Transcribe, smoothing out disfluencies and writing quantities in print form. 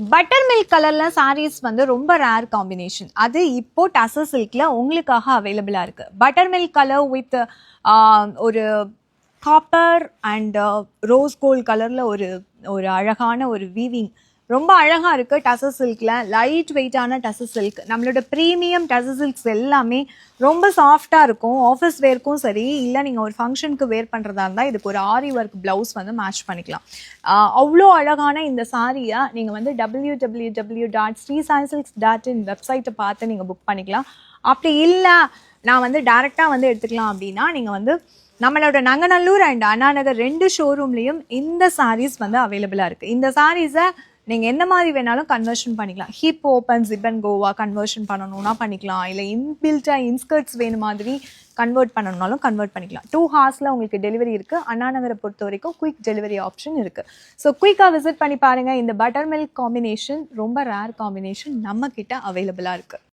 Butter milk கலர்ல சாரீஸ் வந்து ரொம்ப ரேர் காம்பினேஷன். அது இப்போ டசர் சில்க்ல உங்களுக்காக அவைலபிளா இருக்கு. பட்டர் மில்க் கலர் வித் ஒரு காப்பர் அண்ட் ரோஸ் கோல்ட் கலர்ல ஒரு ஒரு அழகான ஒரு வீவிங் ரொம்ப அழகா இருக்கு. டசர் சில்க்ல லைட் வெயிட்டான டசர் சில்க், நம்மளோட ப்ரீமியம் டசர் சில்க்ஸ் எல்லாமே ரொம்ப சாஃப்டா இருக்கும். ஆஃபீஸ் வேர்க்கும் சரி, இல்லை நீங்கள் ஒரு ஃபங்க்ஷனுக்கு வேர் பண்ணுறதா இருந்தால் இதுக்கு ஒரு ஆரி ஒர்க் ப்ளவுஸ் வந்து மேட்ச் பண்ணிக்கலாம். அவ்வளோ அழகான இந்த சாரியை நீங்கள் வந்து www.sreesaisilks.in வெப்சைட்டை பார்த்து நீங்கள் புக் பண்ணிக்கலாம். அப்படி இல்லை நான் வந்து டைரெக்டாக வந்து எடுத்துக்கலாம் அப்படின்னா நீங்கள் வந்து நம்மளோட நங்கநல்லூர் அண்ட் அண்ணாநகர் 2 ஷோரூம்லேயும் இந்த சாரீஸ் வந்து அவைலபிளாக இருக்குது. இந்த சாரீஸை நீங்கள் எந்த மாதிரி வேணாலும் கன்வர்ஷன் பண்ணிக்கலாம். Hip open zip and Goa conversion பண்ணணும்னா பண்ணிக்கலாம், இல்லை இன்பில்ட்டாக இன்ஸ்கர்ட்ஸ் வேணும் மாதிரி கன்வெர்ட் பண்ணணும்னாலும் கன்வெர்ட் பண்ணிக்கலாம். 2 ஹார்ஸில் உங்களுக்கு டெலிவரி இருக்குது. அண்ணாநகரை பொறுத்த வரைக்கும் குயிக் டெலிவரி ஆப்ஷன் இருக்குது. ஸோ குயிக்காக விசிட் பண்ணி பாருங்கள். இந்த பட்டர் மில்க் காம்பினேஷன் ரொம்ப ரேர் காம்பினேஷன் நம்ம கிட்ட அவைலபிளாக இருக்குது.